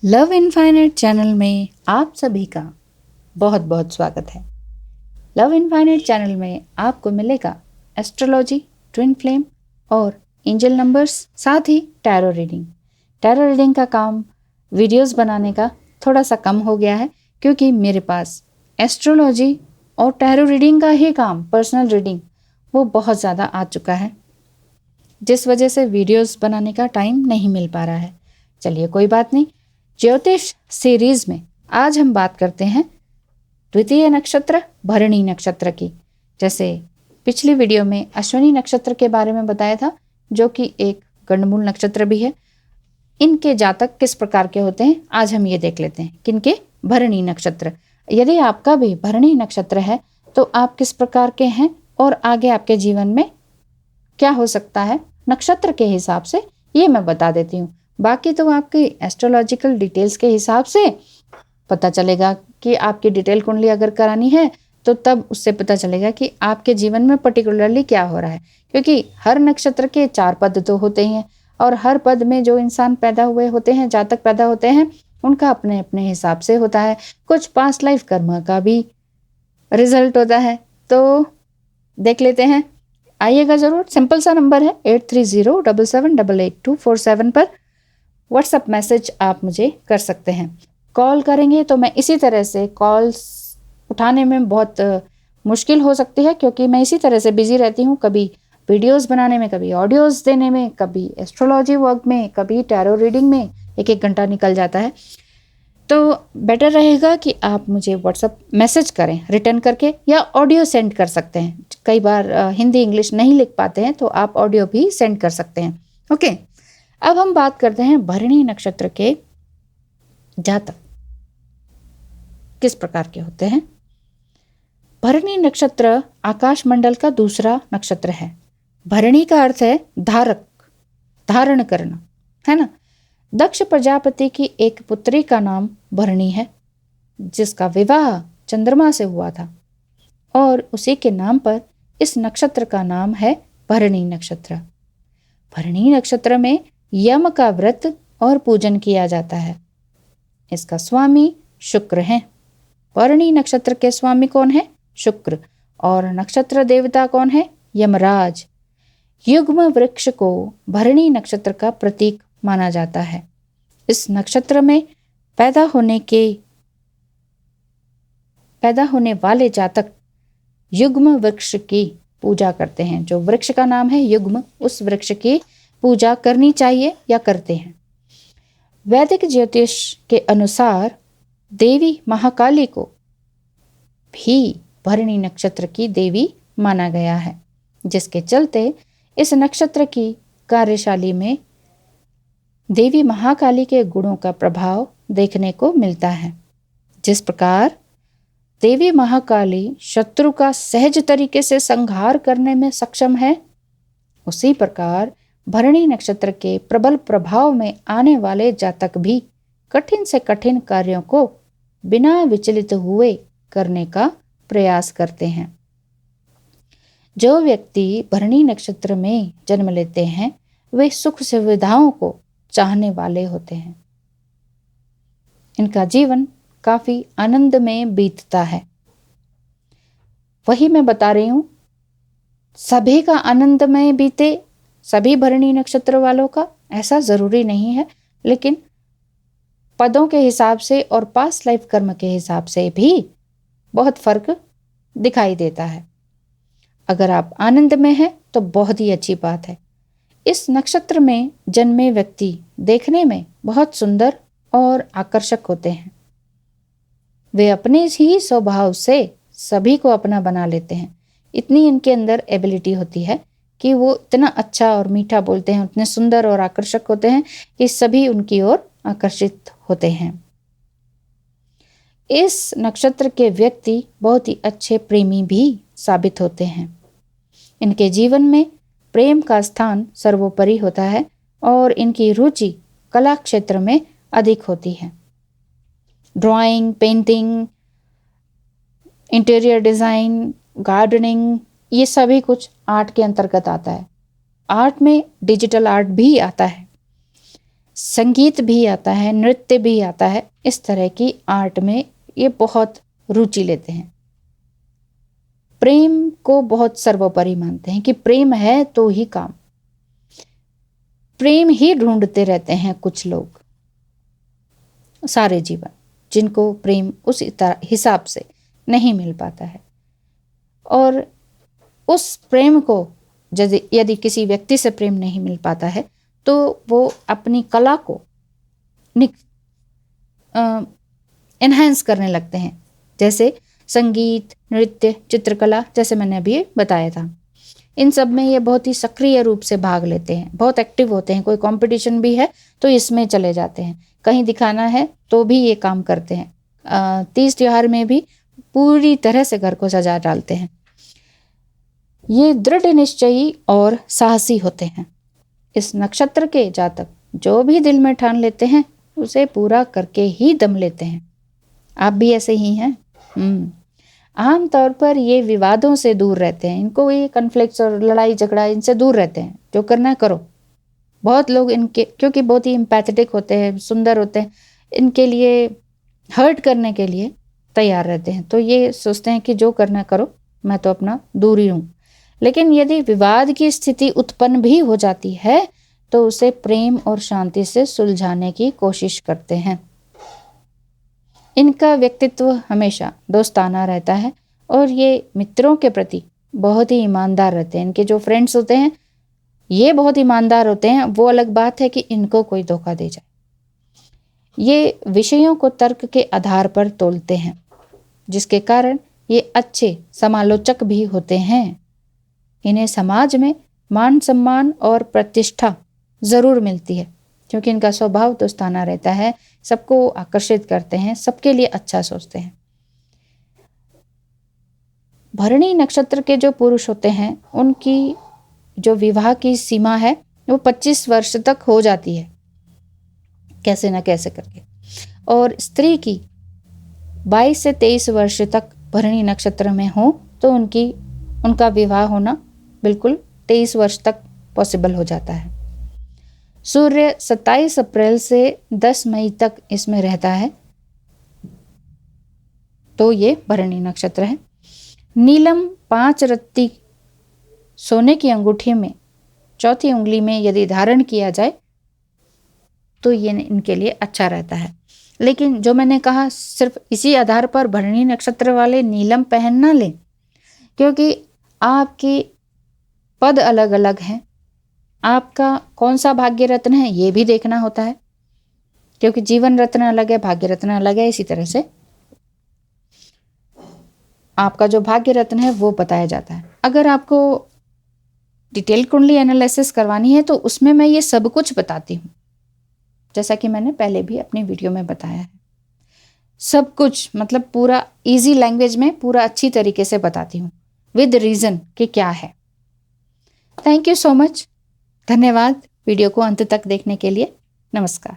Love infinite channel में आप सभी का बहुत बहुत स्वागत है। लव इनफाइनाइट चैनल में आपको मिलेगा एस्ट्रोलॉजी, ट्विन फ्लेम और एंजल नंबर्स, साथ ही टैरो रीडिंग। टैरो रीडिंग का काम वीडियोस बनाने का थोड़ा सा कम हो गया है क्योंकि मेरे पास एस्ट्रोलॉजी और टैरो रीडिंग का ही काम, पर्सनल रीडिंग, वो बहुत ज़्यादा आ चुका है, जिस वजह से वीडियोस बनाने का टाइम नहीं मिल पा रहा है। चलिए कोई बात नहीं। ज्योतिष सीरीज में आज हम बात करते हैं द्वितीय नक्षत्र भरणी नक्षत्र की। जैसे पिछली वीडियो में अश्विनी नक्षत्र के बारे में बताया था, जो कि एक गंडमूल नक्षत्र भी है। इनके जातक किस प्रकार के होते हैं आज हम ये देख लेते हैं। किनके? भरणी नक्षत्र। यदि आपका भी भरणी नक्षत्र है तो आप किस प्रकार के हैं और आगे आपके जीवन में क्या हो सकता है, नक्षत्र के हिसाब से ये मैं बता देती हूँ। बाकी तो आपकी एस्ट्रोलॉजिकल डिटेल्स के हिसाब से पता चलेगा कि आपकी डिटेल कुंडली अगर करानी है तो तब उससे पता चलेगा कि आपके जीवन में पर्टिकुलरली क्या हो रहा है, क्योंकि हर नक्षत्र के 4 पद तो होते ही हैं और हर पद में जो इंसान पैदा हुए होते हैं, जातक पैदा होते हैं, उनका अपने अपने हिसाब से होता है। कुछ पास्ट लाइफ कर्म का भी रिजल्ट होता है, तो देख लेते हैं। आइएगा ज़रूर। सिंपल सा नंबर है 8307788247 पर व्हाट्सएप मैसेज आप मुझे कर सकते हैं। कॉल करेंगे तो मैं इसी तरह से कॉल्स उठाने में बहुत मुश्किल हो सकती है, क्योंकि मैं इसी तरह से बिजी रहती हूँ, कभी वीडियोस बनाने में, कभी ऑडियोस देने में, कभी एस्ट्रोलॉजी वर्क में, कभी टैरो रीडिंग में 1-1 घंटा निकल जाता है। तो बेटर रहेगा कि आप मुझे व्हाट्सएप मैसेज करें रिटर्न करके, या ऑडियो सेंड कर सकते हैं। कई बार हिंदी इंग्लिश नहीं लिख पाते हैं तो आप ऑडियो भी सेंड कर सकते हैं। ओके, अब हम बात करते हैं भरणी नक्षत्र के जातक किस प्रकार के होते हैं। भरणी नक्षत्र आकाश मंडल का दूसरा नक्षत्र है। भरणी का अर्थ है धारक, धारण करना, है ना। दक्ष प्रजापति की एक पुत्री का नाम भरणी है, जिसका विवाह चंद्रमा से हुआ था, और उसी के नाम पर इस नक्षत्र का नाम है भरणी नक्षत्र। भरणी नक्षत्र में यम का व्रत और पूजन किया जाता है। इसका स्वामी शुक्र है। भरणी नक्षत्र के स्वामी कौन है? शुक्र। और नक्षत्र देवता कौन है? यमराज। युग्म वृक्ष को भरणी नक्षत्र का प्रतीक माना जाता है। इस नक्षत्र में पैदा होने वाले जातक युग्म वृक्ष की पूजा करते हैं। जो वृक्ष का नाम है युग्म, उस वृक्ष की पूजा करनी चाहिए या करते हैं। वैदिक ज्योतिष के अनुसार देवी महाकाली को भी भरणी नक्षत्र की देवी माना गया है, जिसके चलते इस नक्षत्र की कार्यशाली में देवी महाकाली के गुणों का प्रभाव देखने को मिलता है। जिस प्रकार देवी महाकाली शत्रु का सहज तरीके से संहार करने में सक्षम है, उसी प्रकार भरणी नक्षत्र के प्रबल प्रभाव में आने वाले जातक भी कठिन से कठिन कार्यों को बिना विचलित हुए करने का प्रयास करते हैं। जो व्यक्ति भरणी नक्षत्र में जन्म लेते हैं वे सुख सुविधाओं को चाहने वाले होते हैं। इनका जीवन काफी आनंद में बीतता है। वही मैं बता रही हूं, सभी का आनंद में बीते, सभी भरणी नक्षत्र वालों का ऐसा जरूरी नहीं है, लेकिन पदों के हिसाब से और पास्ट लाइफ कर्म के हिसाब से भी बहुत फर्क दिखाई देता है। अगर आप आनंद में हैं तो बहुत ही अच्छी बात है। इस नक्षत्र में जन्मे व्यक्ति देखने में बहुत सुंदर और आकर्षक होते हैं। वे अपने ही स्वभाव से सभी को अपना बना लेते हैं। इतनी इनके अंदर एबिलिटी होती है कि वो इतना अच्छा और मीठा बोलते हैं, उतने सुंदर और आकर्षक होते हैं कि सभी उनकी ओर आकर्षित होते हैं। इस नक्षत्र के व्यक्ति बहुत ही अच्छे प्रेमी भी साबित होते हैं। इनके जीवन में प्रेम का स्थान सर्वोपरि होता है और इनकी रुचि कला क्षेत्र में अधिक होती है। Drawing, painting, interior design, gardening, ये सभी कुछ आर्ट के अंतर्गत आता है। आर्ट में डिजिटल आर्ट भी आता है। संगीत भी आता है, नृत्य भी आता है। इस तरह की आर्ट में ये बहुत रुचि लेते हैं। प्रेम को बहुत सर्वोपरि मानते हैं कि प्रेम है तो ही काम। प्रेम ही ढूंढते रहते हैं कुछ लोग सारे जीवन, जिनको प्रेम उस हिसाब से नहीं मिल पाता है। और उस प्रेम को यदि किसी व्यक्ति से प्रेम नहीं मिल पाता है तो वो अपनी कला को एनहांस करने लगते हैं, जैसे संगीत, नृत्य, चित्रकला, जैसे मैंने अभी बताया था। इन सब में ये बहुत ही सक्रिय रूप से भाग लेते हैं, बहुत एक्टिव होते हैं। कोई कंपटीशन भी है तो इसमें चले जाते हैं, कहीं दिखाना है तो भी ये काम करते हैं। तीज त्योहार में भी पूरी तरह से घर को सजा डालते हैं। ये दृढ़ निश्चयी और साहसी होते हैं। इस नक्षत्र के जातक जो भी दिल में ठान लेते हैं उसे पूरा करके ही दम लेते हैं। आप भी ऐसे ही हैं। आमतौर पर ये विवादों से दूर रहते हैं। इनको ये कन्फ्लिक्ट्स और लड़ाई झगड़ा इनसे दूर रहते हैं। जो करना है करो। बहुत लोग इनके क्योंकि बहुत ही एम्पैथेटिक होते हैं, सुंदर होते हैं, इनके लिए हर्ट करने के लिए तैयार रहते हैं। तो ये सोचते हैं कि जो करना करो, मैं तो अपना दूर ही हूँ। लेकिन यदि विवाद की स्थिति उत्पन्न भी हो जाती है तो उसे प्रेम और शांति से सुलझाने की कोशिश करते हैं। इनका व्यक्तित्व हमेशा दोस्ताना रहता है और ये मित्रों के प्रति बहुत ही ईमानदार रहते हैं। इनके जो फ्रेंड्स होते हैं ये बहुत ईमानदार होते हैं। वो अलग बात है कि इनको कोई धोखा दे जाए। ये विषयों को तर्क के आधार पर तोलते हैं, जिसके कारण ये अच्छे समालोचक भी होते हैं। इन्हें समाज में मान सम्मान और प्रतिष्ठा जरूर मिलती है, क्योंकि इनका स्वभाव दोस्ताना रहता है, सबको आकर्षित करते हैं, सबके लिए अच्छा सोचते हैं। भरणी नक्षत्र के जो पुरुष होते हैं उनकी जो विवाह की सीमा है वो 25 वर्ष तक हो जाती है, कैसे न कैसे करके। और स्त्री की 22 से 23 वर्ष तक भरणी नक्षत्र में हो तो उनका विवाह होना बिल्कुल 23 वर्ष तक पॉसिबल हो जाता है। सूर्य 27 अप्रैल से 10 मई तक इसमें रहता है, तो ये भरणी नक्षत्र है। नीलम 5 रत्ती सोने की अंगूठी में चौथी उंगली में यदि धारण किया जाए तो ये इनके लिए अच्छा रहता है। लेकिन जो मैंने कहा, सिर्फ इसी आधार पर भरणी नक्षत्र वाले नीलम पहन ना लें, क्योंकि आपकी पद अलग अलग हैं। आपका कौन सा भाग्य रत्न है ये भी देखना होता है, क्योंकि जीवन रत्न अलग है, भाग्य रत्न अलग है। इसी तरह से आपका जो भाग्य रत्न है वो बताया जाता है। अगर आपको डिटेल कुंडली एनालिसिस करवानी है तो उसमें मैं ये सब कुछ बताती हूँ, जैसा कि मैंने पहले भी अपनी वीडियो में बताया है। सब कुछ मतलब पूरा इजी लैंग्वेज में पूरा अच्छी तरीके से बताती हूँ, विद रीजन कि क्या है। Thank you so much. धन्यवाद वीडियो को अंत तक देखने के लिए। नमस्कार।